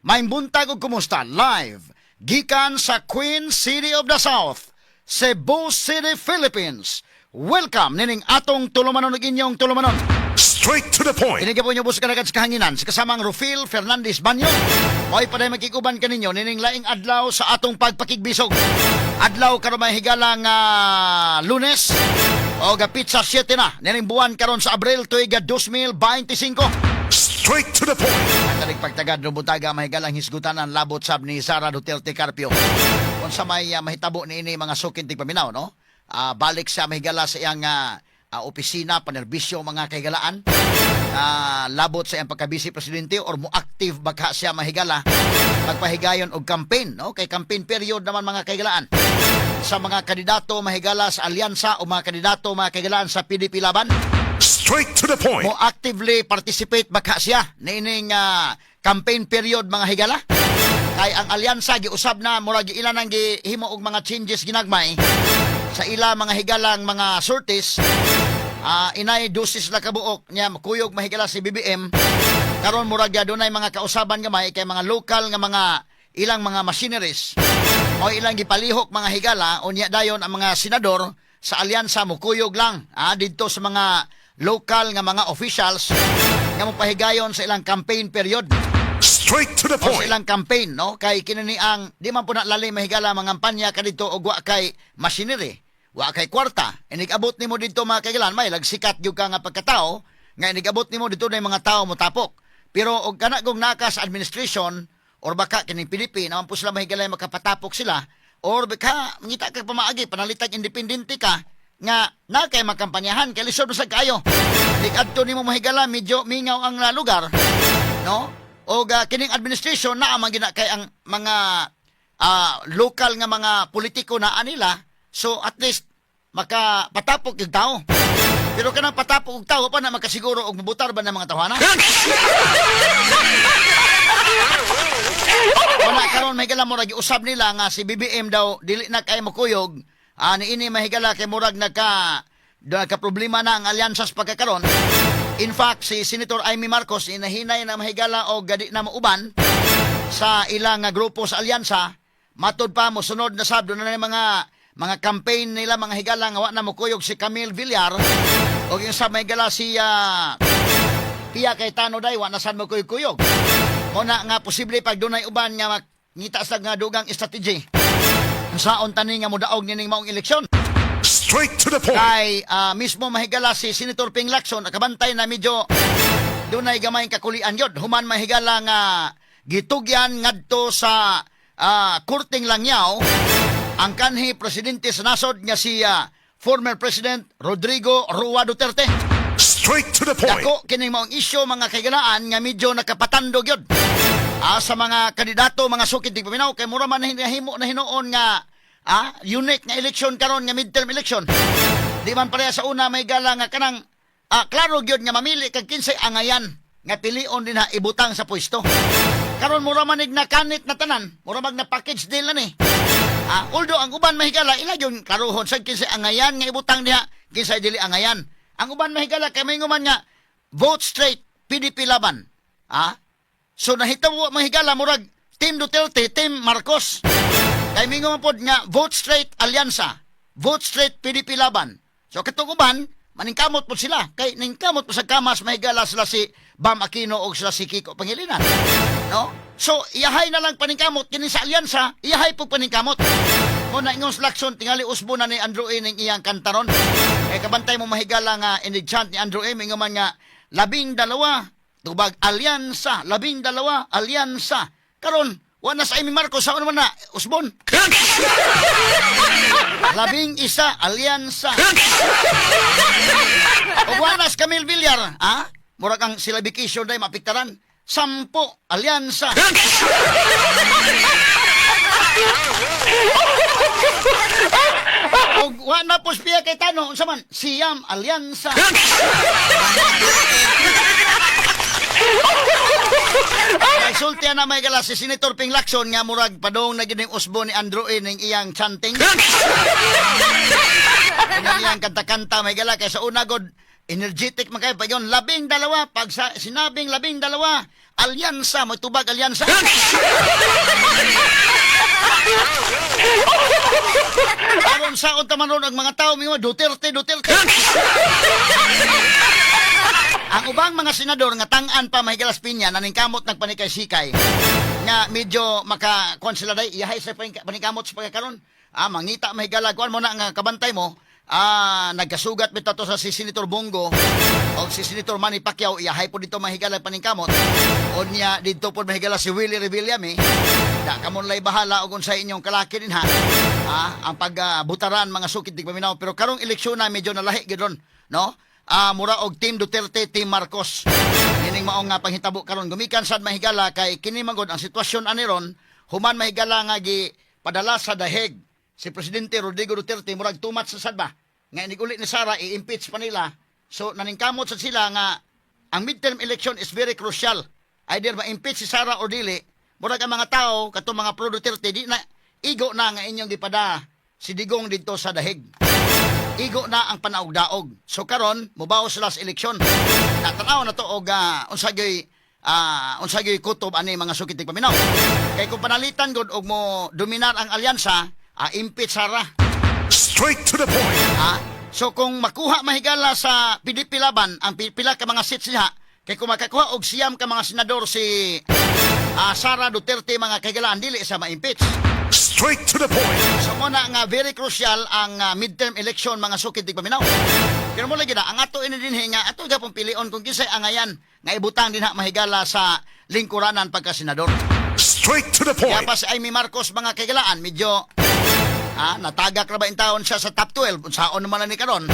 May buntag ug kumusta live gikan sa Queen City of the South, Cebu City, Philippines. Welcome nining atong tulumanon ug inyong tulumanon. Straight to the point. Kini po nyo bus kanagat sa kahanginan sa kasamang Rufil Fernandez Banyo. Mo'y paday magkikuban kaninyo nining laing adlaw sa atong pagpakigbisog. Adlaw karon may higalang Lunes o gapit sa 7 na nining buwan karon sa Abril tuig 2025. Straight to the point. Ang tanig pagtagad no butaga mahigalang hisgutan ang labot sab ni Sara Duterte Carpio. Kung sa may mahitabo ni ini mga sukin tig paminaw no. Balik sa mahigala sa iyang opisina, panerbisyo mga kahigalaan. Labot sa iyang pagka-vice presidente or mo-active baka siya mahigala magpahigayon og campaign, no? Kay campaign period naman mga kahigalaan. Sa mga kandidato mahigala sa alyansa o mga kandidato mga kahigalaan sa PDP laban. Straight to the point. Mo actively participate baka siya niining campaign period mga higala. Kay ang alyansa giusab na murag ilan ang gihimo og mga changes ginagmay sa ila mga higalang mga sorties. Inay dosis na kabuok niya makuyog mahigala si BBM. Karon murag dunay mga kausaban gamay kay mga local nga mga ilang mga machineries o ilang gipalihok mga higala unya dayon ang mga senador sa alyansa mukuyog lang didto sa mga local nga mga officials nga mopahigayon sa ilang campaign period. Straight to the O sa point. ilang campaign, no? Kay kinini ang di man po na lalim mahigala mga kampanya kadito og wa kay machinery, wa kay kwarta. Inig-abot nimo dito mga kaigalan, may lagsikat gyud ka nga pagkatao, nga inig-abot nimo dito na mga tao mo tapok. Pero og kana gong nakas administration or baka kining PDP naman po sila mahigala makapatapok sila or baka ngita ka pamaagi panalitag independente ka nga na kay makampanyahan kay lisod sa kayo. Adto nimo mahigala medyo mingaw ang lugar, no? O kining administration na ang gina kay ang mga local nga mga politiko na anila, so at least makapatapok yung tao. Pero kanang patapok og tao pa na makasiguro og mabutar ba ng mga tawhana? Wala karon mahigala murag usab nila nga si BBM daw dili na kay makuyog. Niini mahigala kay murag nagka problema na ang alyansa sa pagkakaron. In fact, si Senator Amy Marcos inahinay na mahigala o gadi na mauban sa ilang grupo sa alyansa. Matod pa mo sunod na sabdo na mga campaign nila mga higala nga wa na mukuyog si Camille Villar o yung sa mahigala si Pia Cayetano day wa na sad mukuyog. Muna nga posible pag dunay uban nga ngita sa nga dugang strategy. Saon tani nga modaog nining maong eleksyon. Straight to the point. Kay mismo mahigala si Senator Ping Lacson nakabantay na medyo dunay gamay kakulian yun. Human mahigala nga gitugyan ngadto sa Kurting Langyaw ang kanhi presidente sa nasod nga si former President Rodrigo Roa Duterte. Straight to the point. Dako kining maong isyu mga kaiganaan nga medyo nakapatandog yun. Sa mga kandidato mga sukid tig paminaw kay mura man himo na hinuon nga unique nga election karon nga midterm election. Di man pareha sa una may gala nga kanang klaro gyud nga mamili kag kinsay angayan nga pilion din ha ibutang sa pwesto. Karon mura man na kanit na tanan, mura mag na package deal na ni. Although ang uban mahigala ila gyud karuhon sa kinsay angayan nga ibutang diha, kinsay dili angayan. Ang uban mahigala kay minguman nga vote straight PDP laban. So nahitabo mahigala murag Team Duterte, Team Marcos. Kay mingo pod nga vote straight alyansa, vote straight PDP laban. So katong uban maningkamot pod sila kay ningkamot po sa kamas mahigala sila si Bam Aquino o sila si Kiko Pangilinan. No? So iyahay na lang paningkamot kini sa alyansa, iyahay po paningkamot. Muna ingong selection tingali usbo na ni Andrew A ning iyang kantaron. Kay kabantay mo mahigala nga inigchant ni Andrew A mingo man nga 12 tubag alyansa, 12 alyansa. Karon wala sa Amy Marcos, saan naman na? Usbon. 11 alyansa. O wala sa Camille Villar. Murag ang sila vacation day mapiktaran. 10 alyansa. O wala po Pia Cayetano, saman, Siyam alyansa. Sultiya na may gala si Senator Ping Lacson nga murag padong na gining usbo ni Andrew A ning iyang chanting. Ang iyang kanta-kanta may gala kay sa una god energetic man kayo. Pag yun, 12, pag sinabing 12, alyansa, may tubag alyansa. Aron sa taman ron ang mga tao mga Duterte. Ang ubang mga senador nga tang-an pa mahigalas pinya naningkamot nagpanikay-sikay nga medyo makakuan sila day iyahay sa paningkamot sa pagkakaroon. Mangita mahigala kuan mo na nga kabantay mo. Nagkasugat bitaw to sa si Senator Bongo o si Senator Manny Pacquiao iyahay po dito mahigala paningkamot. O niya dito po mahigala si Willie Revillame. Da kamon lay bahala og sa inyong kalaki din ha. Ang pagbutaran mga sukit di paminaw pero karong eleksyon na medyo nalahi gid ron, no? Mura og Team Duterte, Team Marcos. Ining maong nga panghitabo karon gumikan sad mahigala kay kini magod ang sitwasyon ani ron human mahigala nga gi padala sa daheg si Presidente Rodrigo Duterte murag tumat sa sadba nga iniguli ni Sara i-impeach pa nila. So naningkamot sa sila nga ang midterm election is very crucial. Either ma-impeach si Sara or dili. Murag ang mga tao katong mga pro Duterte di na igo na nga inyong gipada si Digong dito sa daheg. Igo na ang panaog-daog. So karon mobaw sila sa eleksyon. Natanaw na to og unsagay kutob ani mga sukit paminaw. Kay kung panalitan gud og mo dominar ang alyansa, impeach Sara. Straight to the point. So kung makuha mahigala sa PDP laban ang pila ka mga seats niya, kay kung makakuha og siyam ka mga senador si Sara Duterte mga kagalaan dili sa ma-impeach. Straight to the point. So muna nga very crucial ang midterm election mga sukit paminaw. Pero mo lagi na ang ato ini dinhi nga ato gapon pilion kung kinsay angayan nga ibutang dinha mahigala sa lingkuranan pagka senador. Straight to the point. Kaya pa si Amy Marcos mga kagalaan medyo natagak na ba in taon siya sa top 12 unsaon naman na ni karon.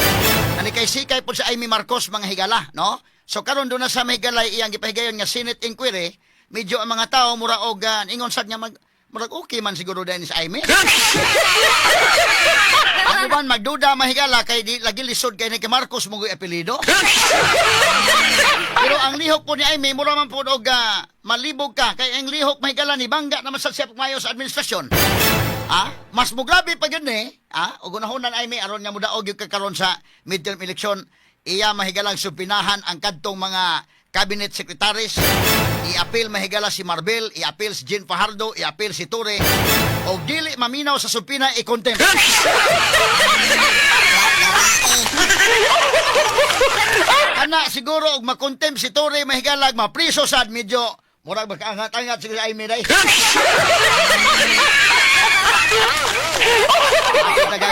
Ani kay sikay po si Amy Marcos mga higala, no? So karon do na sa mahigalay iyang gipahigayon nga Senate inquiry, medyo ang mga tao mura og ingon sad nga murag okay man siguro din si Amy. Ano ba magduda mahigala kay di lagi lisod kay ni Marcos mo gyud apelyido. Pero ang lihok po ni Amy mura man po og malibog ka kay ang lihok mahigala ni bangga naman sa siya mayo sa administrasyon. Mas mugrabe pa gyud ni, ug unahonan Amy aron nga mudaog gyud kakaron sa midterm election, iya mahigalang supinahan ang kadtong mga cabinet secretaries. I-appeal mahigala si Marbel, i-appeal si Jean Fajardo, i-appeal si Ture. O dili maminaw sa supina, i-contempt. Kana siguro og makontempt si Ture mahigala mapriso sad medyo murag makaangat-angat siguro ay miday.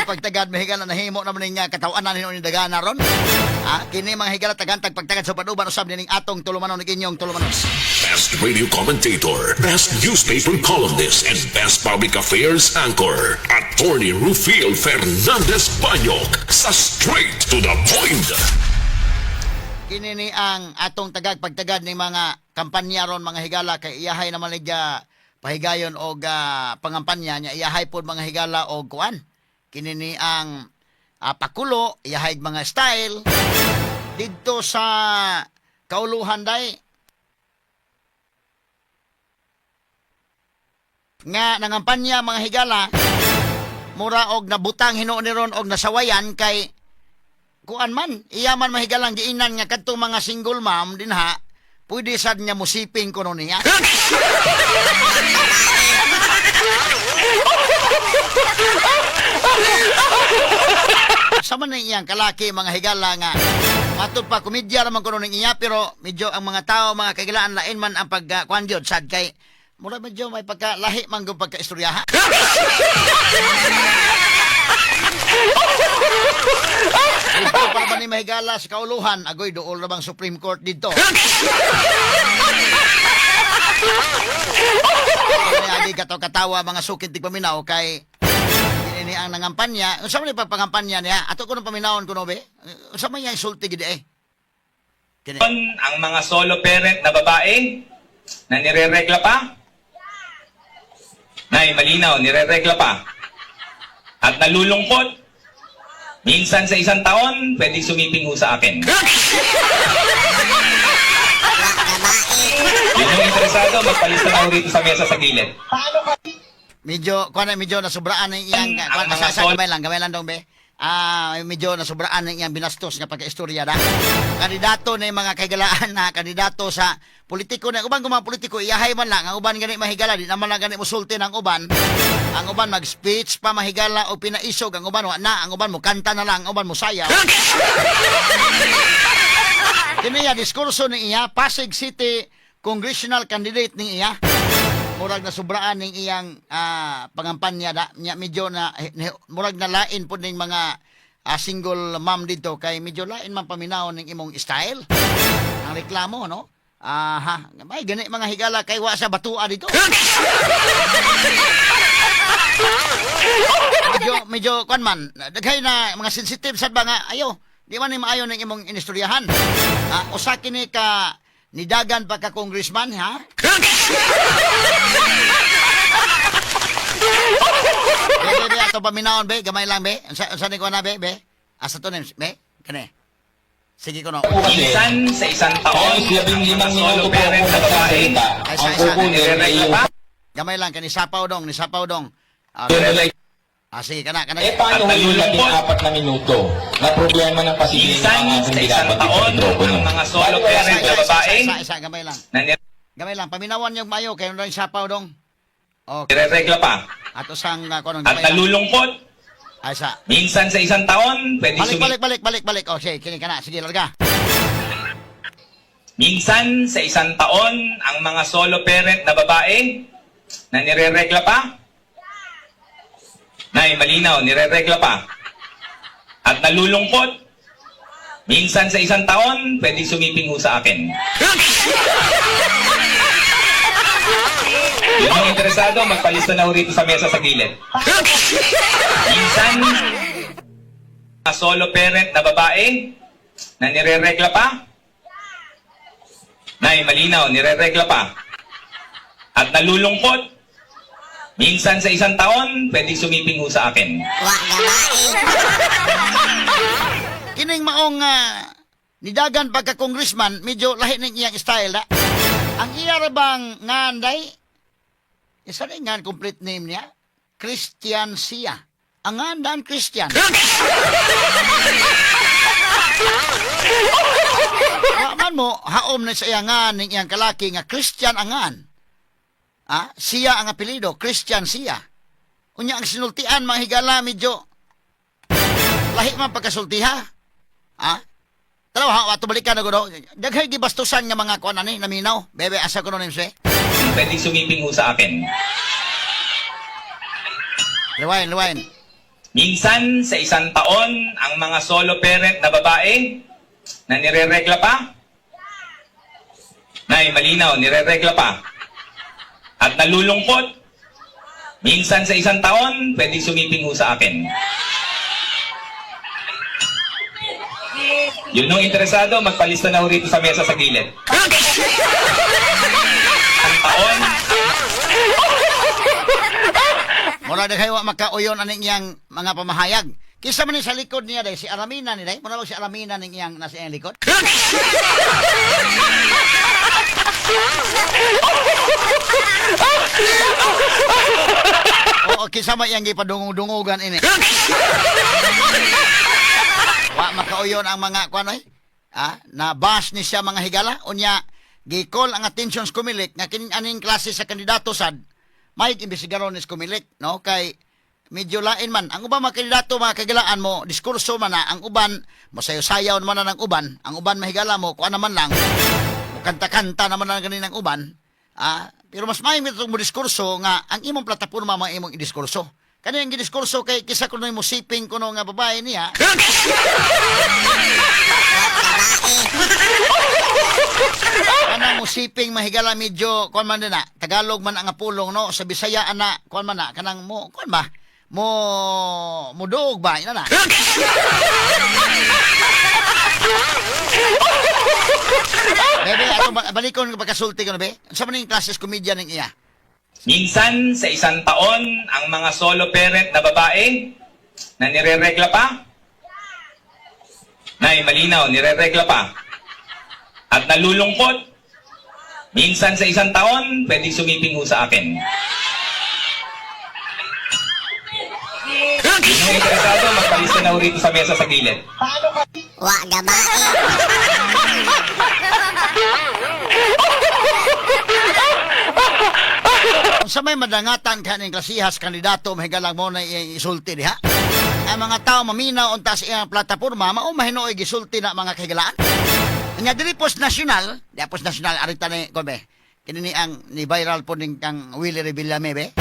Pagtagad mahigala nahimo naman nga katawanan ni dagana ron. Kini mga higala tagantag pagtagad sa panuban usab ning atong tulumanon ning inyong tulumanon. Best radio commentator, best newspaper columnist, and best public affairs anchor. Attorney Rufil Fernandez Banyok sa Straight to the Point. Kini ni ang atong pagtagad ning mga kampanya ron mga higala kay iyahay naman ligya pahigayon og pangampanya niya iyahay pod mga higala og kuan. Kini ni ang pakulo, iyahay mga style dito sa kauluhan day nga nangampanya mga higala mura og nabutang hinuon ni ron og nasawayan kay kuan man iyaman mahigalang giinan nga kadtong mga single mom dinha pwede sad niya musiping kuno niya. Sama na iyang kalaki mga higala nga matod pa komedya raman kuno ning iya pero medyo ang mga tao mga kagilaan lain man ang pagkuan gyud sad kay mura medyo may pagkalahi man gyud pagkaistoryaha. Ito pa ba ni mahigala sa kauluhan agoy dool ra bang Supreme Court dito. Agi katawa mga sukit di paminaw kay ini ang nangampanya. Unsa man pangampanya niya? Ato ko nang paminawon kuno be. Unsa man yang sulti gid Kini. Ang mga solo parent na babae na nireregla pa. Nay, malinaw, nireregla pa. At nalulungkot. Minsan sa isang taon, pwedeng sumiping ho sa akin. Yun yung interesado, magpalista na ho rito sa mesa sa gilid. Medyo nasubraan ng iyang gamay lang dong be. Medyo nasubraan ng iyang binastos nga pagkaistorya da. Kandidato na yung mga kagalaan na kandidato sa politiko na uban mga politiko iyahay man lang ang uban gani mahigala di naman lang gani musulti ng uban. Ang uban mag-speech pa mahigala o pinaisog ang uban wa na ang uban mo kanta na lang ang uban mo sayaw. Kini ya diskurso ni iya Pasig City congressional candidate ni iya. Murag na sobraan ning iyang pangampanya da nya medyo na murag na lain pud ning mga single mom dito kay medyo lain man paminaw ning imong style. Ang reklamo no. May gani mga higala kay wa sa batua dito. medyo kwan man daghay na mga sensitive sad ba nga ayo di man ni maayo ning imong inistoryahan. Usa kini ka nidagan pa ka congressman ha. Be ato paminaon be gamay lang be. Unsa ni ko na be? Asa to names be? Kani. Sige ko no. Minsan sa isang taon, Labing limang solo minuto po parent na babae, ang kukunin ay yung Gamay lang kani sapaw dong, ni sapaw dong. Sige kana. paano yung labing apat na minuto na problema ng pasigil minsan sa isang taon, ang mga solo parent na babae, Isa gamay lang. na Gamay lang paminawan yung mayo kay ron sapaw dong. Okay. nireregla pa Ato sang konong at gamay lang. nalulungkot. Isa. Minsan sa isang taon, pwede Balik. Okay, kini kana. Sige, larga. Minsan sa isang taon, ang mga solo parent na babae na nireregla pa. Nay, malinaw, nireregla pa. At nalulungkot. Minsan sa isang taon, pwede sumiping ho sa akin. Yun ang interesado, magpalista na ho rito sa mesa sa gilid. Minsan, mga solo parent na babae na nireregla pa. Nay, malinaw, nireregla pa. At nalulungkot. Minsan sa isang taon, pwede sumiping ho sa akin. Kining maong nidagan pagka congressman, medyo lahi ning iyang style da. Ang iya ra bang nganday isa rin nga complete name niya, Christian Sia. Ang ngandan Christian. Waman mo, haom na sa iya nga ning iyang kalaki nga Christian angan. Sia ang apelido, Christian Sia. Unya ang sinultian mga higala medyo lahi man pagkasultiha. Taraw ha, wato balikan na ko daghay gibastusan nga mga kuan ani naminaw. Bebe asa ko no nimse. Pwede sumiping ho sa akin. Luwain. Minsan sa isang taon, ang mga solo parent na babae na nireregla pa. Nay, malinaw, nireregla pa. At nalulungkot. Minsan sa isang taon, pwede sumiping ho sa akin. Yun nung interesado, magpalista na ho rito sa mesa sa gilid. Ang taon, Mura daghay wa makauyon aning iyang mga pamahayag. Kisa man ni sa likod niya day si Aramina ni day. Mura ba si Aramina ning iyang nasa iyang likod? Oo, kisa man iyang gipadungog-dungogan ini. Wa makauyon ang mga kuan oy. Na bash ni siya mga higala unya gikol ang attentions kumilik nga kining aning klase sa kandidato sad may imbestigaron is kumilik no kay medyo lain man ang uban mga kandidato mga kagilaan mo diskurso man na ang uban masayaw-sayaw naman na ng uban ang uban mahigala mo kuan naman lang mo kanta-kanta naman na ganin ng uban pero mas may mo diskurso nga ang imong plataporma mga imong idiskurso kani ang gidiskurso kay kisa kuno mo siping kuno nga babae niya kanang musiping mahigala medyo kuan man na Tagalog man ang apulong no sa Bisaya ana kuan man na kanang mo kuan ba mo mudog ba ina na Bebe ato balikon pagkasulti ko na be unsa man ning classes komedya ning iya minsan sa isang taon, ang mga solo parent na babae na nireregla pa. Nay, malinaw, nireregla pa. At nalulungkot. Minsan sa isang taon, pwede sumiping ho sa akin. Yun yung interesado, magpalista na ho rito sa mesa sa gilid. Wa gabae. Unsa may madangatan kaning klasihas kandidato mahigalang mo na iyang isulti diha? Ang mga tao maminaw unta sa iyang plataporma mao mahinoy gisulti na mga kahigalaan. Nya diri pos nasyonal, arita ni kombe. Kini ni ang ni viral po ning kang Willie Revillame be.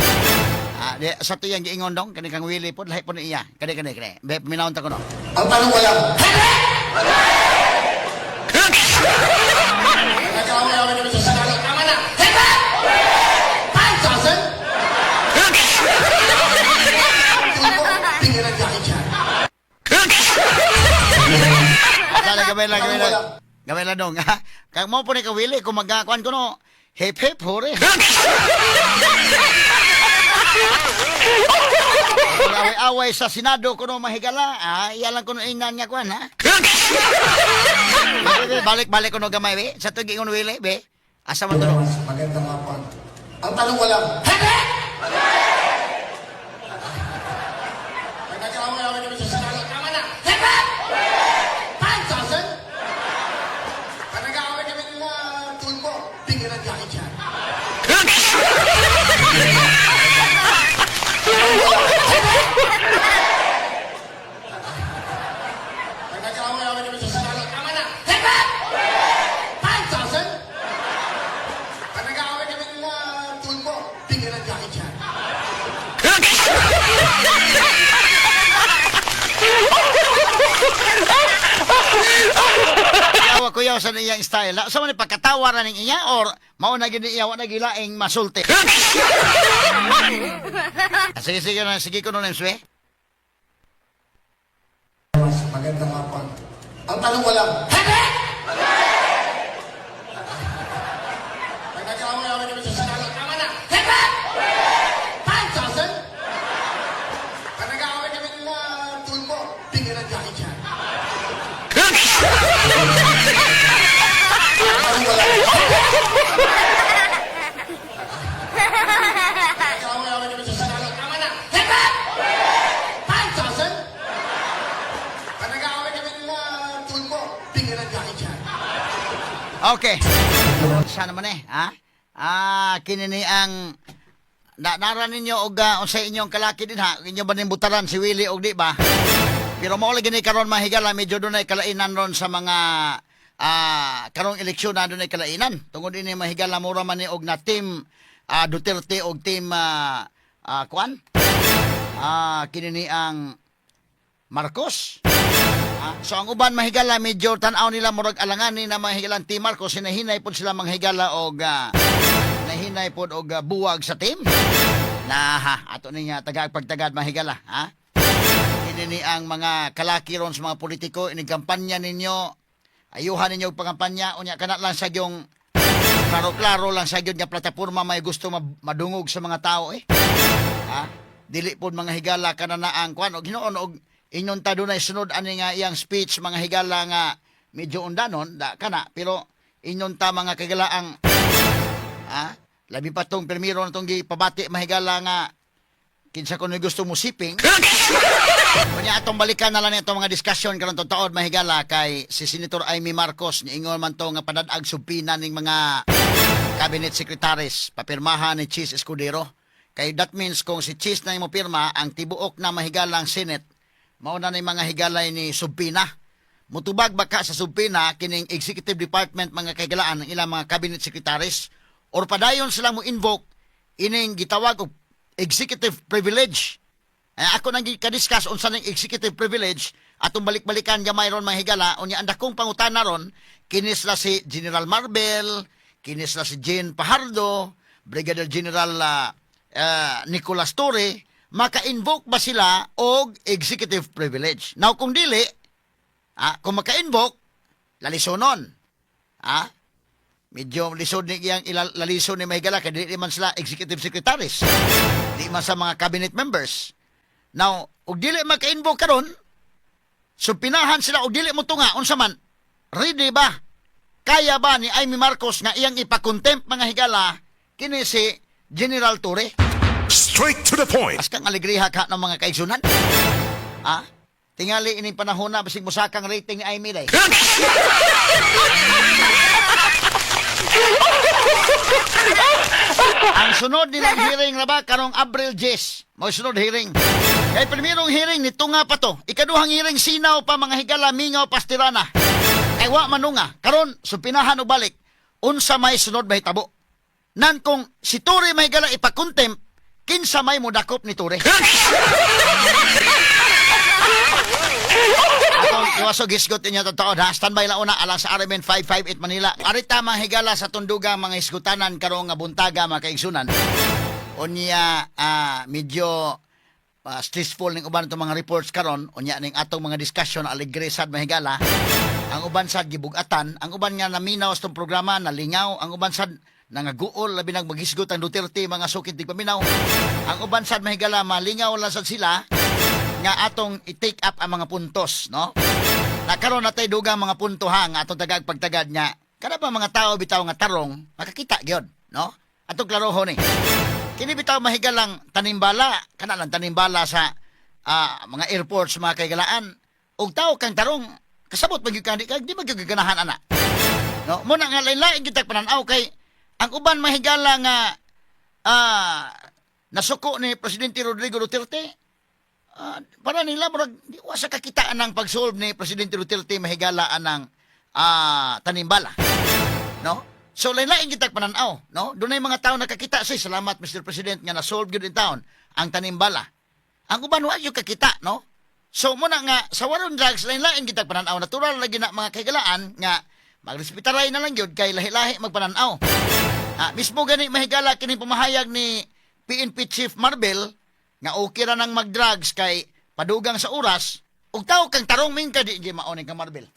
Sa to yang giingon dong kani kang Willie po lahi po ni iya. Kani. Be minawon ta ko no. Ang tanong ko lang, nag-away-away kami sa sakala. Tama na! Heba! Pansasan! Tulpo, tingin ang jacket siya. Dali gamay lang dong. Kang mo po ni ka Willie kung magkakuan ko no. Hip hip hore. Away-away sa Senado kuno mahigala. Iyalang kuno ingnan nga kuan ha. Balik kuno gamay be. Sa tuig ingon Willie be. Asa man to? Magandang hapon. Ang tanong ko lang, heba! Nag-away-away kami sa sakala. Tama na! Heba! Pansasan! Nag-away kami nila tulpo, tingin ang jacket siya. Nag-away-away kami sa sakala. Tama na! Heba! Pansasan! Nag-away kami nila tulpo, tingin ang jacket siya. Yawa ko yaw sa iyang style. Sa man pagkatawa ra ning iya or mao na gid iya wa na gilaing masulti. Sige ko no nemswe. Magandang hapon. Ang tanong ko lang, heba! Nag-away-away kami sa sakala. Tama na! Heba! Pansasan! Nag-away kami nila tulpo, tingin ang jacket siya. Ang tanong ko lang, nag-away-away kami sa sakala. Tama na! Heba! Pansasan! Nag-away kami nila tulpo, tingin ang jacket siya. Okay. Sana man ha? Kini ni ang nara ninyo og unsa inyong kalaki din ha. Inyo ba ning butaran si Willie og di ba? Pero mao lagi ni karon mahigala medyo dunay kalainan ron sa mga karong eleksyon na dunay kalainan. Tungod ini mahigala mura man ni og na team Duterte og team kuan? Kini ni ang Marcos. So ang uban mahigala medyo tan-aw nila murag alangan ni na mahigalan team Marcos hinahinay pod sila manghigala og nahinay pod og buwag sa team. Ato niya tagag pagtagad mahigala ha. Ini ni ang mga kalaki ron sa mga politiko ini kampanya ninyo. Ayuhan ninyo og pangampanya unya kana lang sa gyung klaro lang sa gyud nga plataporma may gusto madungog sa mga tao Dili pod mga higala kana na ang kuan og Hinoon og inyon ta dunay sunod ani nga iyang speech mga higala nga medyo undanon da kana pero inyon ta mga kagalaang labi pa tong permiro na tong gipabati mahigala nga kinsa kuno gusto mo siping kunya atong balikan na lang itong mga discussion karon taon mahigala kay si Senator Amy Marcos niingon man to nga padadag subpina ning mga cabinet secretaries papirmahan ni Chis Escudero kay that means kung si Chis na mo pirma ang tibuok na mahigalang Senate mao na ni mga higalay ni subpina. Mutubag baka sa subpina kining executive department mga kagalaan ng ilang mga cabinet secretaries or padayon sila mo invoke ining gitawag og executive privilege. Ako nang gi-discuss unsa ning executive privilege atong balik-balikan gamay ron mga higala unya anda kong pangutana ron kinis la si General Marbel, kinis la si Jean Pajardo, Brigadier General Nicolas Torre maka-invoke ba sila og executive privilege? Now, kung dili, kung maka-invoke, lalisonon. Medyo lisod ni iyang ilalison ni mahigala kaya di man sila executive secretaries. Di man sa mga cabinet members. Now, og dili maka-invoke karon, so pinahan sila og dili mo tunga, unsa man, ready ba? Kaya ba ni Amy Marcos nga iyang ipakontempt mga higala kini si General Torre? Straight to the point. As kang alegriha ka ng mga kaigsunan. Tingali ining panahon na basig musakang rating ni Amy day. Ang sunod nilang hearing na ba karong Abril 10. Mo sunod hearing. Kay primerong hearing nito nga pa to. Ikaduhang hearing sinaw pa mga higala mingaw pastirana. Kay wa manunga karon supinahan og balik unsa may sunod mahitabo. Nan kung si Tore may higala ipakontempt kinsa may modakop ni Tore. Atong iwasog hisgot niya totoo ha. Standby la una alang sa RMN 558 Manila. Arita mga higala sa tunduga mga iskutanan karong nga buntaga mga kaigsunan. Unya medyo stressful ning uban itong mga reports karon. Unya ning atong mga discussion aligresad mga higala. Ang uban sad gibugatan, ang uban nga naminaw sa itong programa nalingaw, ang uban sad nangaguol labi nang maghisgot ang Duterte mga sukit di paminaw. Ang uban sad mga higala malingaw lang sad sila nga atong i-take up ang mga puntos, no? Nakaroon na tayo dugang mga punto ha, nga atong tagag pagtagad niya. Kada ba mga tao bitaw nga tarong, makakita gyud, no? Atong klarohon eh. Kini bitaw mahigalang tanimbala, kana lang tanimbala sa mga airports, mga kaigalaan. Og tao kang tarong, kasabot magyud ka di magaganahan ana. No, mo na nga lain-lain gyud tag pananaw kay ang uban mahigala nga nasuko ni Presidente Rodrigo Duterte. Para nila murag di wa sa kakitaan ng pag-solve ni Presidente Duterte mahigalaan ng tanimbala. No? So lain-lain gitag pananaw, no? Dunay mga tao nakakita say salamat Mr. President nga na-solve gyud in town ang tanimbala. Ang uban wa gyud kakita, no? So muna nga sa waron drugs lain-lain gitag pananaw, natural lagi na mga kaigalaan nga magrespeturay na lang gyud kay lahi-lahi magpananaw. Mismo gani mahigala kini pamahayag ni PNP Chief Marbel nga okay ra nang mag-drugs kay padugang sa oras, ug tao kang tarong min ka di maoning kang Marbel.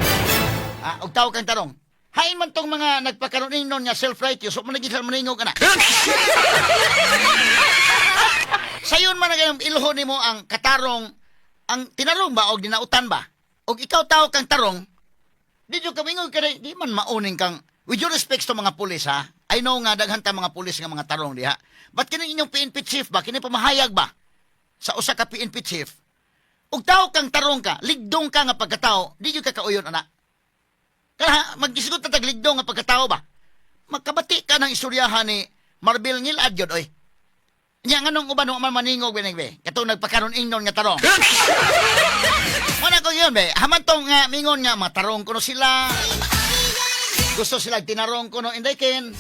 Ug tao kang tarong. Hain man tong mga nagpakaroon nun nga self-righteous, so managisal maningog ka na. Sayon man nagayong ilho nimo ang katarong, ang tinarong ba o dinautan ba? O ikaw tao kang tarong, di jo kamingog ka di man maoning kang, with due respects to mga pulis ha, I know nga daghan ta mga pulis nga mga tarong diha. But kini inyong PNP chief ba, kini pamahayag ba? Sa usa ka PNP chief, ug tao kang tarong ka, ligdong ka nga pagkatao, di gyud ka kauyon ana. Kaya magdisgot ta tag ligdong nga pagkatao ba? Magkabati ka ng istoryahan ni Marbel Ngilad gyud oy. Nya nganong uban man maningog binig be, katong nagpakaron ingnon nga tarong. Wala ko yun be, hamantong nga mingon nga matarong kuno sila. Gusto sila tinarong kuno inday ken.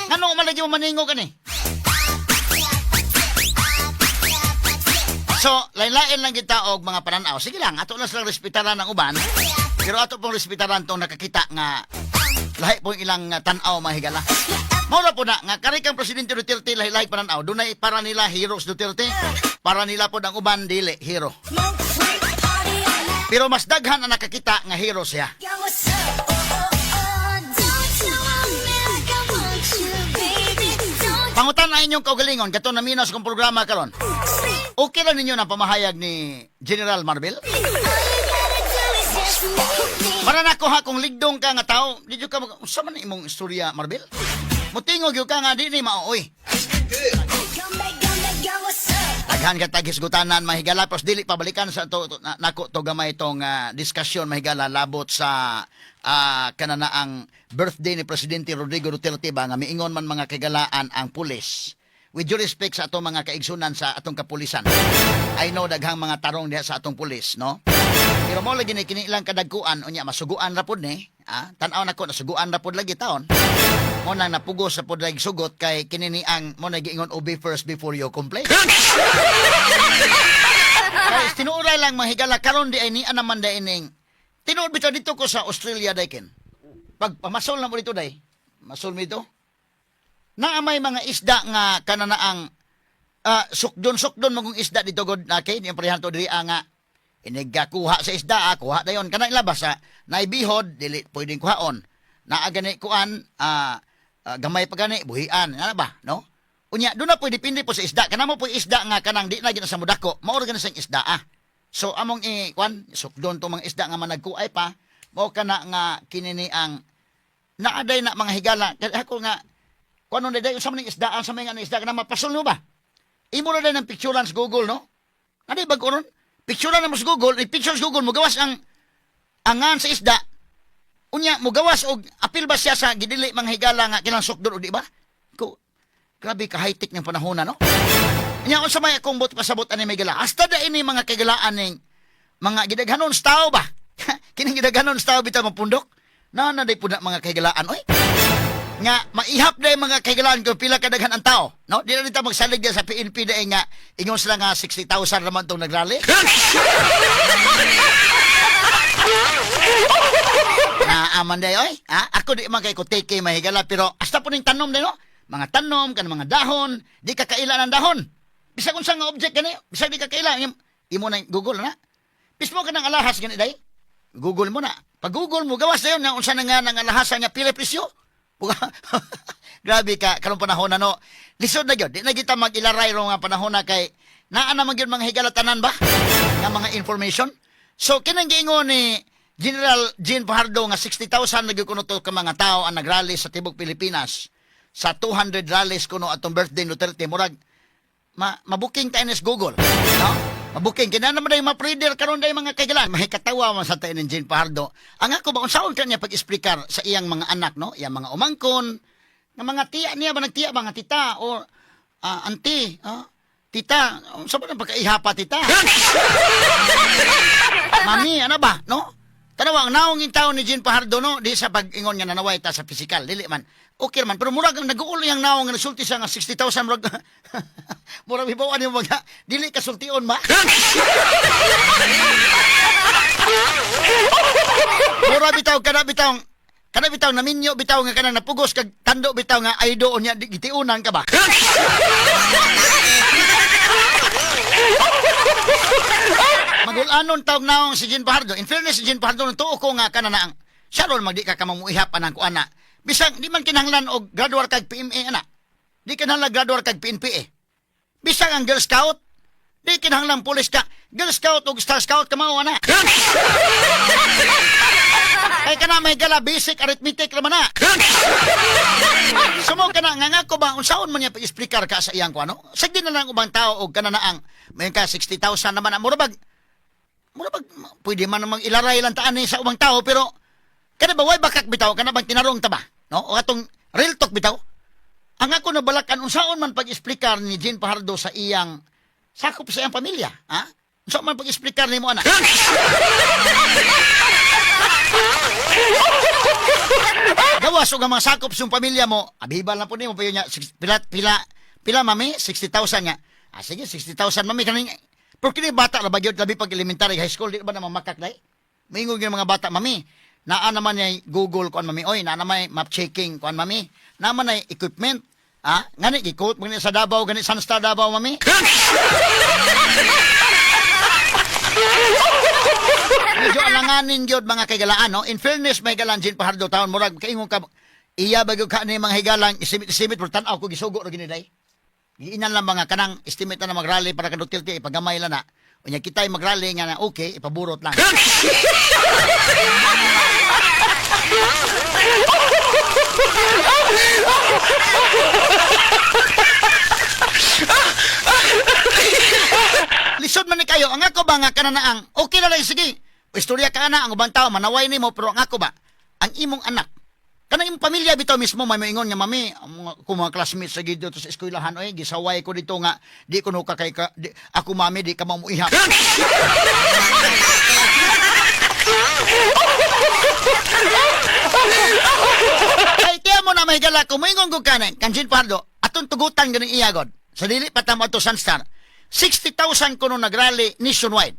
Nganong malagi mo maningog ani? So, lain-lain lang kita og mga pananaw. Sige lang, ato lang silang respetaran ng uban. Pero ato pong respetaran tong nakakita nga lahi pong ilang tanaw mahigala. Maura po na, nga karikang Presidente Duterte lahi-lahi pananaw. Dunay para nila heroes Duterte. Para nila po ang uban dili hero. Pero mas daghan ang nakakita nga hero siya. Pangutan na inyong kaugalingon, kato na minas kong programa karon. Okay lang ninyo na pamahayag ni General Marbel? Para nakuha kung ligdong ka nga tao, di ka sa man imong istorya, Marbel? Mutingog yung ka nga, di ni maoy. Daghan ka tagisgutanan, mahigala, pros dili pabalikan sa to, nako to gamay itong diskusyon, mahigala, labot sa kananaang birthday ni Presidente Rodrigo Duterte ba, nga miingon man mga kagalaan ang pulis. With due respect sa atong mga kaigsunan sa atong kapulisan. I know daghang mga tarong diha sa atong pulis, no? Pero mo lagi ni kini ilang kadagkuan unya masuguan ra pud ni, tan-aw nako nasuguan ra pud lagi taon. Mo nang napugos sa pud lagi sugot kay kini ni ang mo nagiingon obey first before you complain. Kay tinuoray lang mahigala karon di ay ni naman da ining. Tinuod bitaw dito ko sa Australia dayken. Pag pamasol na mo dito day. Masol mi dito. Na may mga isda nga kananaang sukdon magong isda dito god na kay yung parehan to diri nga inigkuha sa isda kuha dayon kana ilabas naibihod dili pwedeng kuhaon naa gani kuan gamay pa gani buhian ana ba no unya do na pwede depende po sa isda kana mo po isda nga kanang di na gina sa mudako mao ra gani sa isda so among kuan sukdon to mga isda nga managkuay pa mao kana nga kinini ang naaday na mga higala ako nga kung ano na dayo sa mga isdaan sa mga isda na mapasol mo ba? Imo na din ang picturean sa Google, no? Ano ba ko ron? Picturean mo sa Google, i-picture sa Google mo, gawas ang angan sa isda. Unya mo gawas og apil ba siya sa gidili mga higala nga kinansok doon, di ba? Grabe ka high-tech ng panahon na, no? Unya unsa may akong bot pasabot ani may gala. Hasta da ini mga kagalaan ning mga gidaghanon sa tao ba? Kining gidaghanon sa tao bitaw mapundok. Na day pud mga kagalaan oy. Nga maihap day mga kagalaan kung pila kadaghan ang tao, no? Di na dito magsalig sa PNP day nga ingon sila nga 60,000 naman tong nagrally. Aman day oy. Ako di man kay ko take mahigala pero hasta po ning tanom day no. Mga tanom kan mga dahon, di ka kaila ng dahon. Bisag unsa nga object gani, bisag di ka kaila imo na Google na. Pismo ka ng alahas gani day. Google mo na. Pag Google mo gawas dayon nga unsa na nga nang alahasan niya pila presyo. Grabe ka karong panahon na no. Lisod na gyud, di na kita mag-ilaray ro nga panahon na kay naa na man gyud mga higalatanan ba nga mga information. So kinang giingon ni General Jean Fajardo nga 60,000 nagyukuno to ka mga tao ang nagrally sa tibok Pilipinas. Sa 200 rallies kuno atong birthday Duterte murag mabuking tayo sa Google, no? Mabuking kina naman day ma-preader karon day mga kaigalan. Mahikatawa man sa tayo ni Jean Fajardo. Ang ako ba unsaon kanya pag-explicar sa iyang mga anak, no? Iyang mga umangkon, nga mga tiya niya ba nagtiya ba nga tita or auntie, tita, unsa ba nang pagkaihapa tita? Mami, ano ba, no? Tanawa, ang naong yung tao ni Jean Fajardo, no? Di sa pag-ingon nga nanaway ta sa physical. Dili man. Okay man. Pero murag ang nag-uul yung naong nga nasulti siya nga 60,000 murag. Murag ibawaan yung mga dili kasultion ma. Murag bitaw, kada bitaw naminyo bitaw nga kanang napugos kag tando bitaw nga ay doon niya gitiunan ka ba? Magulanon tawag naong si Jean Fajardo. In fairness, si Jean Fajardo, tuo ko nga kananaang siya ron magdi ka kamamuihap anang ko ana. Bisang di man kinahanglan og graduar kag PMA ana. Di kinahanglan graduar kag PNPA. Bisang ang Girl Scout, di kinahanglan pulis ka. Girl Scout o Star Scout ka mao ana. Kay kana may gala basic arithmetic naman na. Sumo ka na nga ko ba unsaon man niya pa-explicar ka sa iyang ko ano? Sige na lang ubang tao og kananaang may ka 60,000 naman murabag pwede man namang ilaray lang taan sa ubang tao pero kada ba way bakak bitaw kana bang tinarong ta ba no o atong real talk bitaw ang ako nabalakan unsaon man pag-explicar ni Jean Fajardo sa iyang sakop sa iyang pamilya unsaon man pag-explicar nimo ana gawas og mga sakop sa pamilya mo abibal na po nimo payo nya pila mami 60,000 nga sige 60,000 mami kaning pero kini bata na bagyod labi pag elementary high school di ba naman makak day mingon gyud mga bata mami naa naman niya Google kuan mami oy naa naman map checking kuan mami naman na equipment ngani gikot mo sa Davao gani Sunsta Davao mami medyo alanganin gyud mga kagalaan no in fairness may galan Jean Fajardo taon murag kaingon ka iya bagyo ka ni mga higalang isimit pero tan-aw ko gisugo ra gini day giinan lang mga kanang estimate na mag-rally para kaduktilti ipagamay lang na unya kitay mag-rally nga na okay ipaburot lang lisod man ni kayo ang ako ba nga kananaang okay na lang sige istorya ka na ang ubang tao manaway nimo pero ang ako ba ang imong anak kanang imong pamilya bitaw mismo may moingon nga mami ako mga classmates sa dito sa eskwelahan oy gisaway ko dito nga di ko no kay ako mami di ka mamuihap ay tiya mo na may gala ko moingon ko kanan kanjin Pardo aton tugutan ganing iya god sa dili patamo ato Sunstar 60,000 kuno nagrally nationwide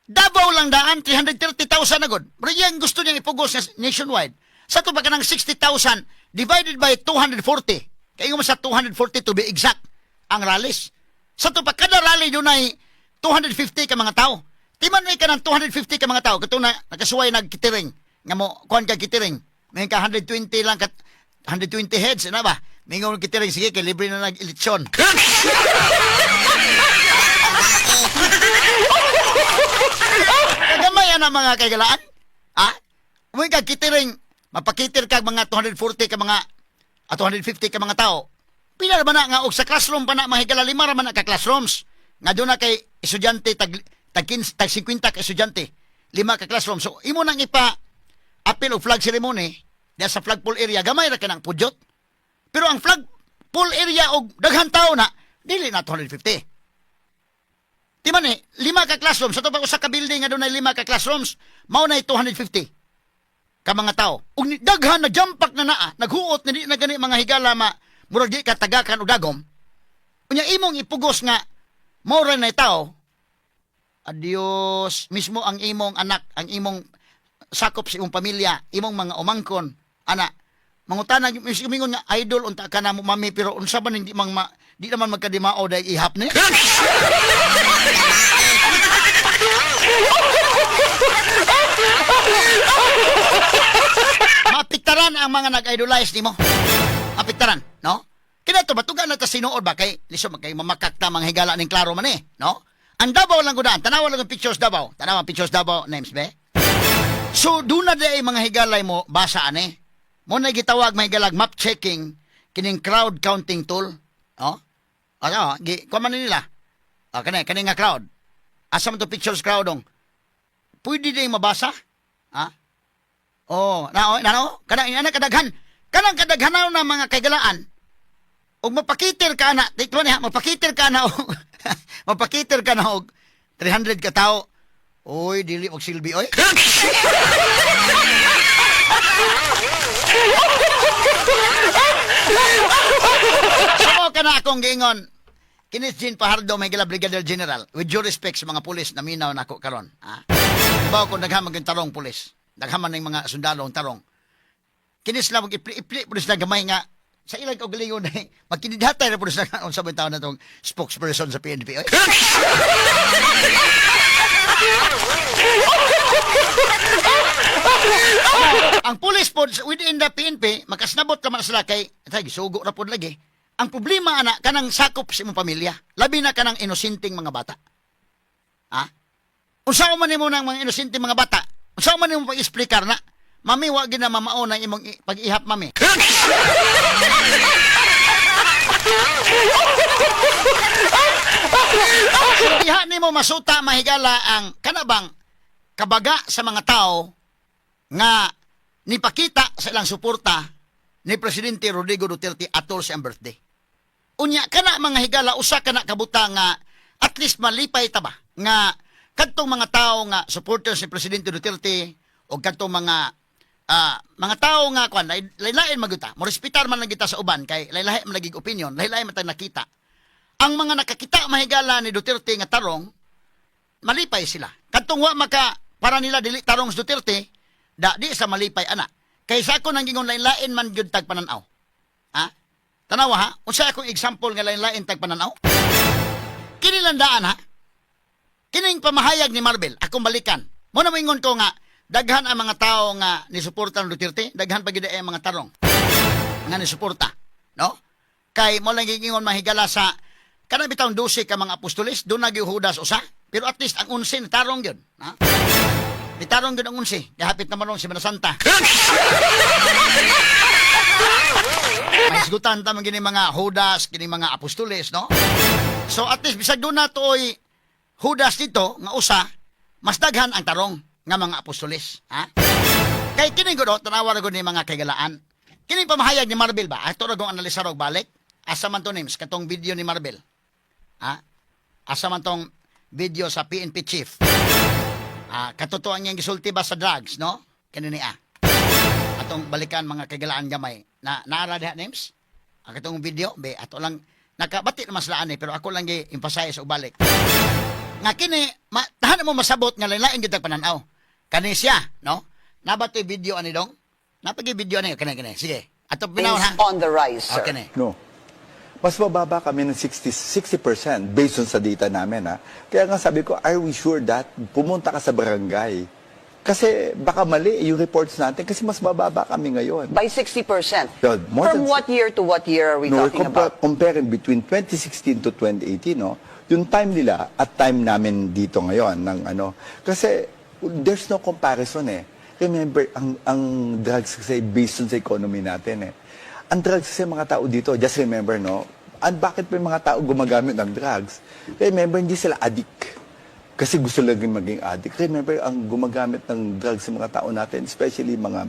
Davao lang daan, 330,000 na god. Pero yan gusto niyang ipugos nationwide. Sa ito ba ka ng 60,000 divided by 240. Kaya mo sa 240 to be exact ang rallies. Sa ito pa, kada rally doon ay 250 ka mga tao. Timan may ka ng 250 ka mga tao. Kato na, nakasuway nagkitiring. Nga mo, kuhan ka kitiring. May ka 120 lang, 120 heads, na ba? May nga kitiring, sige, kay libre na nag-eleksyon. Kagamay na mga kagalaan. Umuwi ka kitiring, mapakitir ka mga 240 ka mga 250 ka mga tao. Pila ba na nga og sa classroom pa na mahigala 5 ra man ka classrooms. Nga doon na kay estudyante tag 50 ka estudyante. 5 ka classroom. So, imo nang appeal o flag ceremony, diya sa flagpole area, gamay ra ka ng pudyot. Pero ang flagpole area o daghan tao na, dili na 250. Di man 5 ka classrooms. Sa tubag usa ka building nga doon na 5 ka classrooms, mao na 250 ka mga tao. Ug daghan na jampak na naa, naghuot na di na gani mga higala murag di ka tagakan o dagom. Unya imong ipugos nga mao ra na tao. Adios, mismo ang imong anak, ang imong sakop sa imong pamilya, imong mga umangkon, ana, mangutana mingon nga idol unta ka na mo mami pero unsa man di naman magkadimao dahil ihap ni. Mapiktaran ang mga nag-idolize nimo. Mapiktaran, no? Kaya ito, batugan na ta sinuod ba kay liso kay mamakakta mga higala ning klaro man no? Ang Davao lang gudaan, tanawa lang ang pictures Davao. Tanawa pictures Davao names be. So doon na day mga higalay mo basa ani. Mo na gitawag mga higalag map checking kining crowd counting tool, no? Ano, kuman nila. Kani nga crowd. Asa man to pictures crowd dong. Pwede day mabasa? Ha? Oh, nano? Kanang kadaghan. Kanang kadaghan na mga kaigalaan. Og mapakitir ka na, dito niya, mapakitir ka na og mapakitir ka na og 300 ka tao. Oy, dili og silbi oy. Samo ka na akong giingon. Kinis Jean Pahardo, may gila Brigadier General. With due respect sa mga pulis na minaw na ako karon. Diba kung naghamag yung tarong pulis. Naghaman ng mga sundalo ang tarong. Kinis lang mag-ipli pulis na gamay nga. Sa ilang kaugalingon na magkinidhatay na pulis na kung sabay tao na itong spokesperson sa PNP. Ang pulis po within the PNP, makasnabot ka man sila kay, sugo na po lagi. Ang problema, anak, kanang sakop sa imong pamilya. Labi na kanang inosinting mga bata. Unsa man nimo ng mga inosinting mga bata? Unsa man nimo pag-explicar na? Mami, wag na mamao na imong pag-ihap, mami. Diha nimo masuta mahigala ang kanabang kabaga sa mga tao nga nipakita sa ilang suporta ni Presidente Rodrigo Duterte atol siyang birthday. Unya kana mga higala usa kana kabuta nga at least malipay ta ba nga kadtong mga tao nga supporters ni Presidente Duterte o kadtong mga tao nga kwan lain-lain maguta mo respetar man lang kita sa uban kay lain-lain man naging opinion, lain-lain man tayo nakita. Ang mga nakakita mahigala ni Duterte nga tarong malipay sila. Kadtong wa maka para nila dili tarong sa Duterte di sa malipay ana. Kay sa ako nang gingon lain-lain man gyud tag pananaw. Tanawa ha, unsa akong example nga lain-lain tag pananaw? Kini landaan ha. Kining pamahayag ni Marvel, akong balikan. Mo na moingon ko nga daghan ang mga tao nga ni suporta ng Duterte, daghan pa gid ang mga tarong nga ni suporta, no? Kay mo lang gingon mahigala sa kana bitawng 12 ka mga apostoles, do na gihudas usa, pero at least ang 11 ni tarong gyud, ha? Ni tarong gyud ang 11, gahapit naman si Semana Santa. May sigutan ta man gini mga Judas, kini mga apostoles, no? So at least bisag do na toy Judas dito nga usa, mas daghan ang tarong nga mga apostoles, ha? Kay kini gud tanawa ra gud ni mga kaigalaan. Kini pamahayag ni Marvel ba? Ato ra gong analisar og balik. Asa man to names katong video ni Marvel. Ha? Asa man tong video sa PNP chief. Katoto ang iyang gisulti ba sa drugs, no? Kini ni atong balikan mga kaigalaan gamay. Naara diha names? Katong video be ato lang nakabati naman sila ani pero ako lang gi-emphasize og balik. Nga kini tahan mo masabot nga lain-lain gid pananaw. Kani siya, no? Nabatoy video ani dong? Napagi video ani kani. Sige. Ato pinawon ha. On the rise, sir. Okay. No. Mas mababa kami ng 60% based on sa data namin. Kaya nga sabi ko, are we sure that pumunta ka sa barangay? Kasi baka mali yung reports natin kasi mas mababa kami ngayon. By 60%. Yun, more From than- what year to what year are we talking about? Comparing between 2016 to 2018, no? Yung time nila at time namin dito ngayon ng ano. Kasi there's no comparison eh. Remember, ang drugs kasi based on sa economy natin eh. Ang drugs kasi mga tao dito, just remember, no? Bakit pa yung mga tao gumagamit ng drugs? Remember, hindi sila addict. Kasi gusto lang maging addict. Remember, ang gumagamit ng drugs sa mga tao natin, especially mga,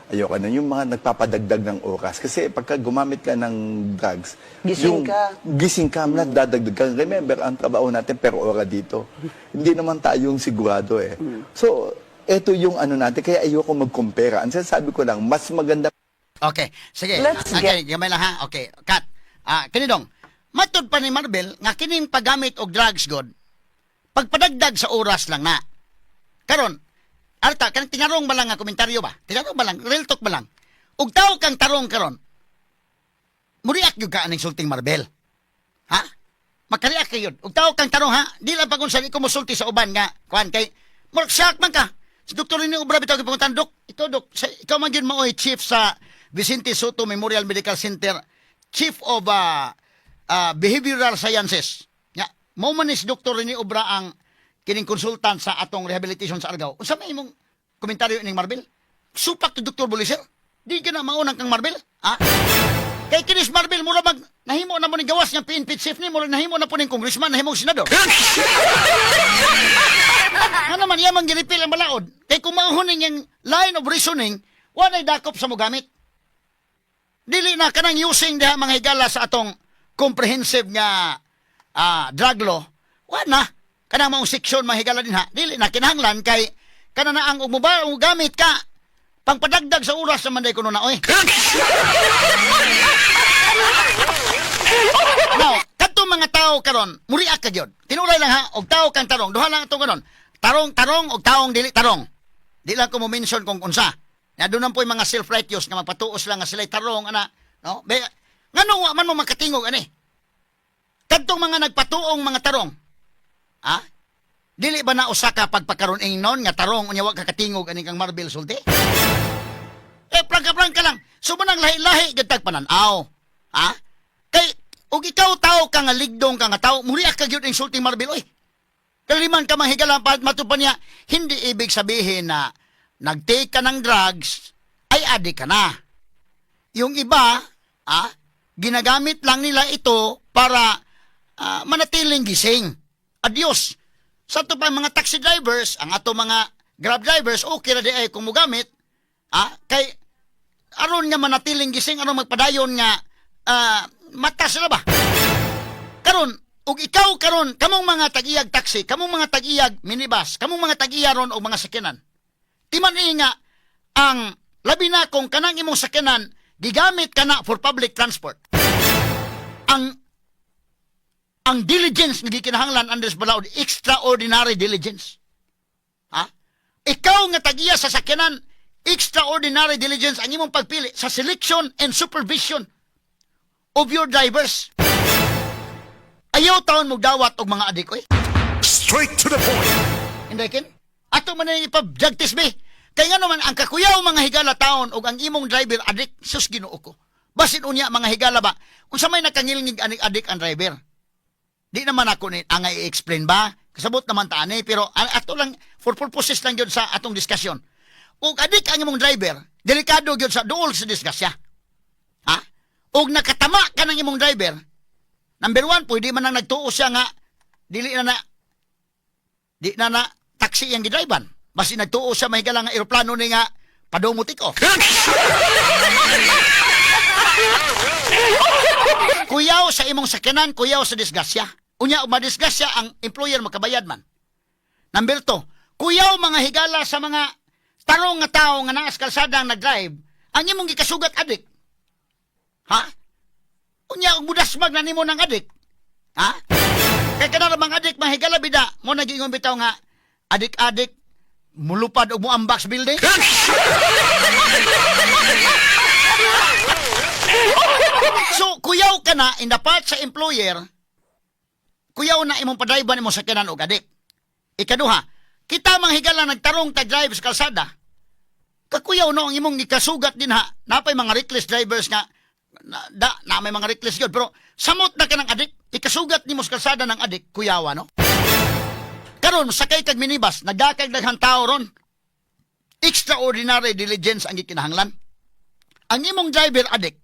ayoko na, yung mga nagpapadagdag ng oras. Kasi pagka gumamit ka ng drugs, Gising ka. Gising ka, dadagdag ka. Remember, ang trabaho natin per ora dito. Hindi naman tayong sigurado eh. So, eto yung ano natin, kaya ayoko mag-compare. Ang sinasabi ko lang, mas maganda. Okay, sige. Let's Okay, gamay lang ha. Okay, cut. Kanidong, matod pa ni Marvel, nga kining paggamit og drugs god, pagpadagdag sa oras lang na. Karon, arta, kanang tingarong ba lang nga komentaryo ba? Tingarong ba lang? Real talk ba lang? Ug tao kang tarong karon, muriak yung ka aning sulting Marvel. Ha? Makariak kayo. Ug tao kang tarong ha? Di lang pa kung saan ikaw musulti sa uban nga. Kuhan kay, shock man ka. Si Dr. Rene Obra bitaw gipangutan, Dok, ito Dok, ikaw man gyud maoy chief sa Vicente Soto Memorial Medical Center, Chief of Behavioral Sciences. Ya, mao man ni si Dr. Rene Obra ang kining konsultant sa atong rehabilitation sa Argao. Unsa may imong komentaryo ning Marvel? Supak to Dr. Buliser? Di ka na maunang kang Marvel? Ha? Kay kinis Marvel mura mag nahimo na mo ning gawas nga PNP chief ni mura nahimo na po ning congressman, nahimong senador. Ano man yamang ginipil ang balaod? Kay kung mauhuning yung line of reasoning, walay dakop sa mogamit. Dili na kanang using diha mga higala sa atong comprehensive nga drug law. Wa na. Kanang maong seksyon mga higala din ha. Dili na kinahanglan kay kana na ang gamit ka pangpadagdag sa oras sa manday kuno na oy. Now, kadto mga tao karon, muriak ka gyud. Tinuray lang ha, og tao kang tarong. Duha lang atong kanon. Tarong og taong dili tarong. Di lang ko mo mention kung unsa. Na doon po yung mga self-righteous nga magpatuos lang nga sila tarong ana, no? Ngano wa man mo makatingog ani? Kadtong mga nagpatuong mga tarong. Ha? Dili ba na usa ka pagpakaron ingnon nga tarong unya wa ka katingog ani kang Marvel sulti? Prangka lang. Sumunang lahi-lahi gid tag pananaw. Ha? Kay ug ikaw tao ka nga ligdong ka nga tao, muriak ka gyud insulting Marvel oy. Kaliman ka mahigalan pa matupan niya, hindi ibig sabihin na nag-take ka ng drugs, ay adik ka na. Yung iba, ginagamit lang nila ito para manatiling gising. Adios. Sa ito pa mga taxi drivers, ang ato mga grab drivers, okay na di ay kung mugamit, kay aron nga manatiling gising, aron magpadayon nga mata sila ba? Karon, ug ikaw karon, kamong mga tag-iyag taxi, kamong mga tag-iyag minibus, kamong mga tag-iya ron og mga sakyanan. Timan nga ang labi na kung kanang imong sakyanan gigamit kana for public transport. Ang diligence nga gikinahanglan Andres Balaod, extraordinary diligence. Ha? Ikaw nga tag-iya sa sakyanan, extraordinary diligence ang imong pagpili sa selection and supervision of your drivers. Ayaw taon mo dawat og mga adik oy. Straight to the point. Hindi kin? Ato man na ipabjagtis be. Kaya nga naman ang kakuyaw mga higala taon og ang imong driver adik, sus Ginoo ko. Basin unya mga higala ba? Unsa may nakangilngig adik ang driver? Di naman ako ni ang i-explain ba? Kasabot naman ta ani pero ato lang for purposes lang gyud sa atong diskusyon. Og adik ang imong driver, delikado gyud sa duol sa diskusya. Ha? Og nakatama ka ng imong driver. Number 1, pwede man nang nagtuo siya nga di na na taxi yang gidriban. Basi nagtuo siya mahigala nga eroplano ni nga padumutik o. Kuyaw sa imong sakyanan, kuyaw sa disgasya. Unya, madisgasya ang employer makabayad man. Number 2, kuyaw mga higala sa mga tarong nga tao nga naas kalsada ang nag-drive, ang imong gikasugat adik. Ha? Unya, ang budasmag na nimo ng adik. Ha? Kaya ka na mga adik, mga higala bida, mo nag-ingon bitaw nga, adik-adik, mulupad o muambak sa building. So, kuyaw ka na in the part sa employer, kuyaw na imong padriban imong sakyanan o adik. Ikaduha, kita mga higala nagtarong tag-drive sa kalsada, kakuyaw no ang imong ikasugat din ha, napay mga reckless drivers nga, na may mga reckless yun, pero samot na ka ng adik, ikasugat ni mo sa kalsada ng adik, kuyawa no? Karon sakay kag minibus, nagdakag daghang tao ron. Extraordinary diligence ang gikinahanglan. Ang imong driver adik,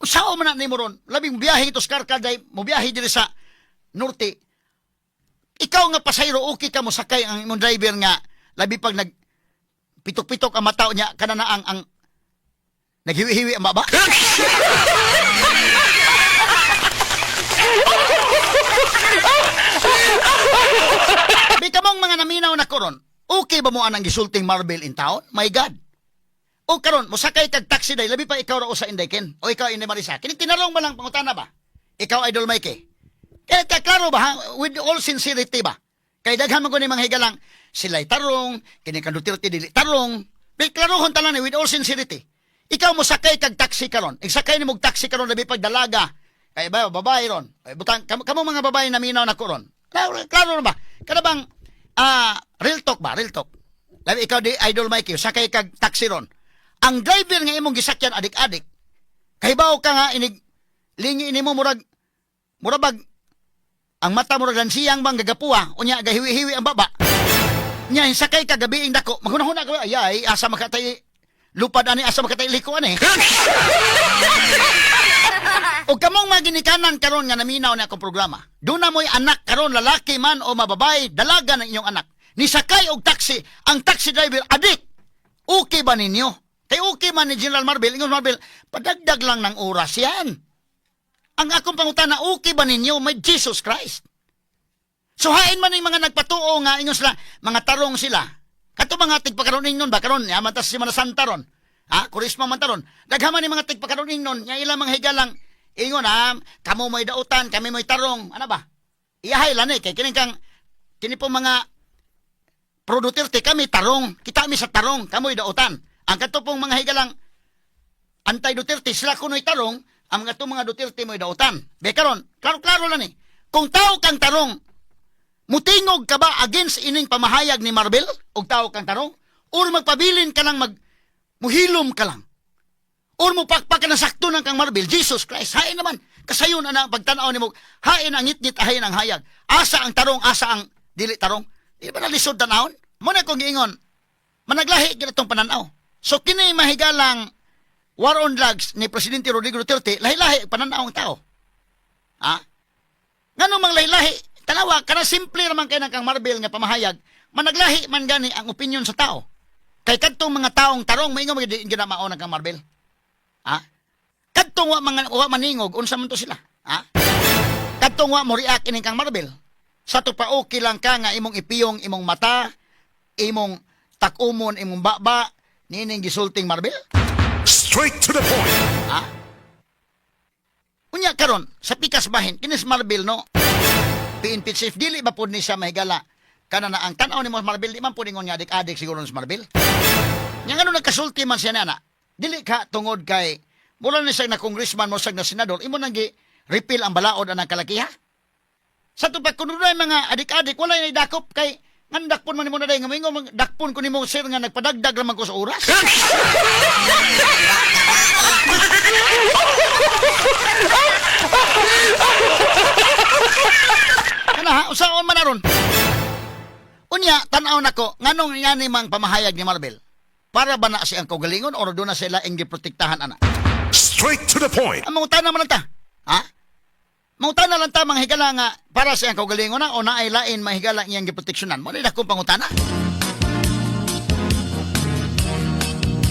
usaw man na nimo ron, labing biyahe ito sa Karkaday, mo biyahe diri sa norte, Ikaw nga pasayro, okay ka mo sakay ang imong driver nga labi pag nag pitok-pitok ang mata niya kana na ang naghiwi-hiwi ang baba. Di ka mong mga naminaw na koron, okay ba mo anang gisulting marble in town? My God. O karon, musakay kag taxi day, labi pa ikaw ra usa inday Ken, o ikaw inday Marisa. Kini tinarong ba lang pangutana ba? Ikaw Idol Mikey. Kaya klaro ba ha? With all sincerity ba? Kay daghan man ko ni mga higalang sila'y tarong, kini kan Duterte dili tarong. Pero klarohon tanan with all sincerity. Ikaw mo sakay kag taxi karon. Igsakay nimo og taxi karon labi pag dalaga. Kay ba babae ron. Ay butang kamo mga babae na minaw na koron. Klaro ba? Kada bang real talk ba? Real talk. Labi ikaw di Idol Mikey, sakay kag taxi ron. Ang driver nga imong gisakyan adik-adik. Kay bawo ka nga inig lingi nimo murag bag ang mata murag lansiyang bang gagapuha unya gahiwi-hiwi ang baba. Nya sakay ka gabi ing dako. Maghuna-huna ka ay asa makatay lupad ani asa makatay liko ani. O kamong maginikanan karon nga naminaw na akong programa. Doon na mo'y anak karon lalaki man o mababay dalaga ng inyong anak. Ni sakay og taxi, ang taxi driver adik. Okay ba ninyo? Kay okay man ni General Marvel, ingon Marvel, padagdag lang ng oras yan. Ang akong pangutana, okay ba ninyo? May Jesus Christ. So hain man yung mga nagpatuo nga, ingon sila, mga tarong sila. Kato mga tigpakaroning nun ba? Karon, yaman tas si Manasanta ron. Ha? Kurisma man taron. Daghaman yung mga tigpakaroning nun, nga ilang mga higalang, ingon kamo mo'y dautan, kami mo'y tarong. Ano ba? Iyahay lang kay kini po mga pro Duterte, kami tarong. Kita kami sa tarong, kamo'y dautan. Ang katupong mga higalang anti-Duterte, sila kuno'y tarong, ang mga mga Duterte mo'y dautan. Bekaron, klaro lang Kung tao kang tarong, mutingog ka ba against ining pamahayag ni Marvel? O tao kang tarong? Or magpabilin ka lang, muhilom ka lang? Or mupakpak ka na sakto ng kang Marvel? Jesus Christ, hain naman. Kasayon na pagtanaw ni mo, hain ang ngit-ngit, hain ang hayag. Asa ang tarong, asa ang dili tarong. Di ba nalisod tanahon? Muna kong giingon, managlahi kinatong pananaw. So kini mahigalang war on drugs ni Presidente Rodrigo Duterte, lahi-lahi pananaw ang tao. Ha? Ngano mang lahi-lahi, tanawa, kana simple naman kay kang Marvel nga pamahayag, managlahi man gani ang opinion sa tao. Kay kadtong mga taong tarong, maingon mga ginamaon kang Marvel. Ha? Kadtong wa maningog, unsa man to sila? Ha? Kadtong wa mo react ining kang Marvel. Sa to pa okay lang ka nga imong ipiyong imong mata, imong takumon, imong baba, nining gisulting Marvel? Straight to the point. Ha? Unya karon sa pikas bahin kinis Marvel no. PNP chief dili ba pud ni siya mahigala kana na ang tan-aw ni Marvel di man pud ingon nga adik-adik siguro ni Marvel. Nya ngano nagkasulti man siya nana? Dili ka tungod kay mula ni siya na congressman mo na senador imo nang gi-repeal ang balaod anang kalakiha. Sa to pa kuno mga adik-adik wala na dakop kay ngan dakpon man nimo na day nga mingo dakpon ko nimo sir nga nagpadagdag raman ko sa oras. Kana ha usaon man aron. Unya tan-aw nako nganong yani mang pamahayag ni Marvel. Para ba na siyang kaugalingon or do na sila ang giprotektahan ana? Straight to the point. Ang mga tanan man ta. Ha? Mangutana lang ta mga higala nga para sa iyang kaugalingon na o na ay lain mahigala iyang giproteksyonan. Mo na akong pangutana.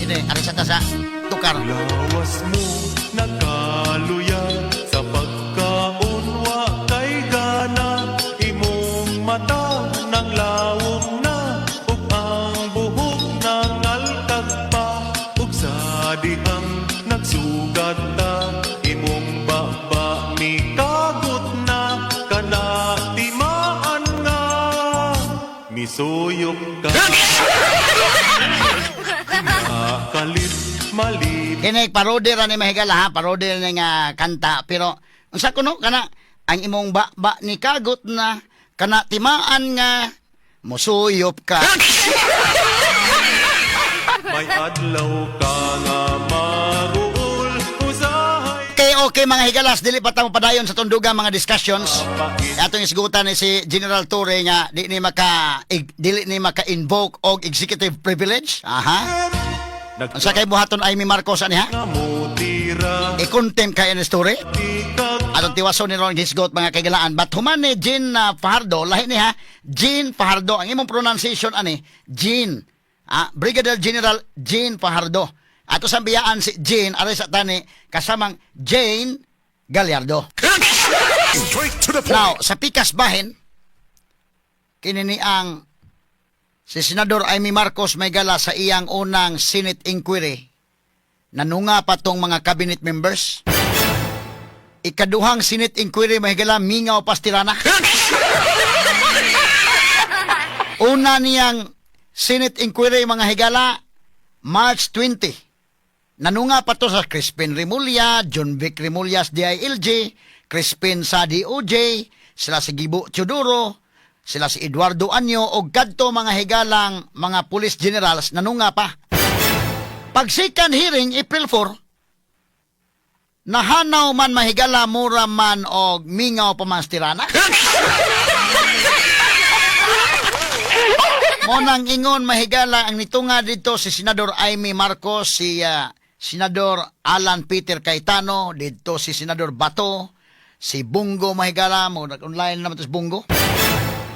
Hindi, arisa ta sa tukar. Lawas mo nakaluya sa pagkaunwa kay gana imong mata ng lawom na ug ang buhok ng alkag pa ug sa dihang nagsugat ta imong baba mi misuyok ka. Kalit mali. Kini parody ra ni mahigala ha, parody ni nga kanta pero unsa kuno kana ang imong ba ni kagot na kana timaan nga musuyop ka. May adlaw ka nga maruol usahay. Okay mga higalas, dili pa tamo padayon sa tundugang mga discussions. Atong isgutan ni si General Torre nga dili ni maka-invoke og executive privilege. Aha. Unsa kay buhaton Amy Marcos ani ha? Namutira i-contempt kay ang story. Ikag Atong tiwason ni Ron Gisgot mga kaigalaan. But human ni Jean Fajardo, lahi ni ha, Jean Fajardo. Ang imong pronunciation ani, Jean. Brigadier General Jean Fajardo. Ato sambiyaan si Jean, aray sa tani, kasamang Jane Gallardo. Straight to the point. Now, sa pikas bahin, kinini ang si Senador Amy Marcos may gala sa iyang unang Senate inquiry. Nanunga pa tong mga cabinet members. Ikaduhang Senate inquiry may gala mingaw pastirana. Una niyang Senate inquiry mga higala March 20. Nanunga pa to sa Crispin Remulla, John Vic Remullas DILG, Crispin sa DOJ, sila si Gibo Teodoro, sila si Eduardo Anyo o kadto mga higalang mga police generals nanunga pa. Pag second hearing April 4, nahanaw man mahigala mura man og mingaw pamastirana. Monang ingon mahigala ang nitunga dito si Senador Amy Marcos, si Senador Alan Peter Cayetano, dito si Senador Bato, si Bungo mahigala mo online naman to si Bungo.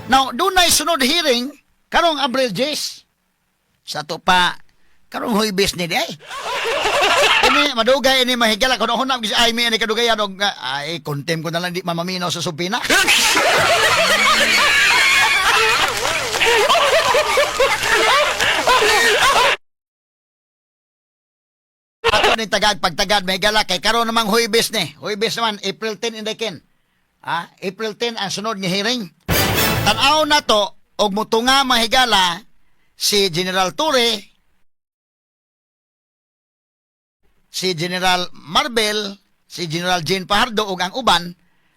Now, doon na sunod hearing karong Abril 10. Sa to pa karong Huwebes ni day. Ini madugay ini mahigala kuno hunam si Amy ani kadugayan og ay contem ko na lang di mamaminaw sa supina. Ato ni pagtagad may gala kay karon namang Huwebes ni. Huwebes naman April 10 indikin. April 10 ang sunod nga hearing. Tan-aw na to og mutunga mahigala si General Torre, si General Marbel, si General Jean Fajardo ug ang uban.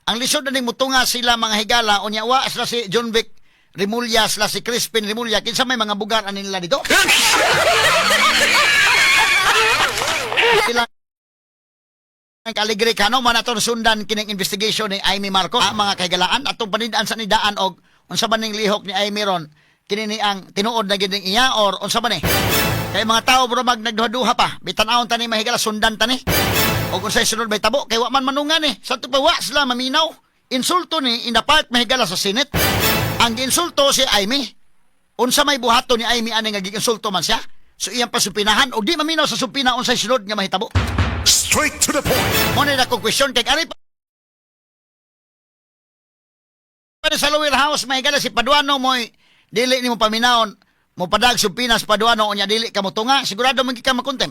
Ang lisod na ning mutunga sila mga higala unya wa sila si John Vic Remulla, sila si Crispin Remulla kinsa may mga bugar ani nila dito. Sila ang kaligri kano man aton sundan kining investigation ni Amy Marcos mga kaigalaan atong panidaan sa nidaan og unsa man ning lihok ni Amy ron kini ni ang tinuod na gid iya or unsa man kay mga tao bro mag nagduha-duha pa bitan-awon tani mahigala sundan tani og unsay sunod may tabo kay wa man manungan ni sa tupawa sila maminaw insulto ni in the part mahigala sa Senate ang insulto si Amy unsa may buhaton ni Amy ani nga giinsulto man siya so iyang pasupinahan og di maminaw sa supina unsay sunod nga mahitabo. Straight to the point. Muna na kong question kay ari pa sa lower house may gala si Paduano mo dili nimo paminaon mo padag supinas Paduano unya dili ka mo tunga sigurado man ka makontem.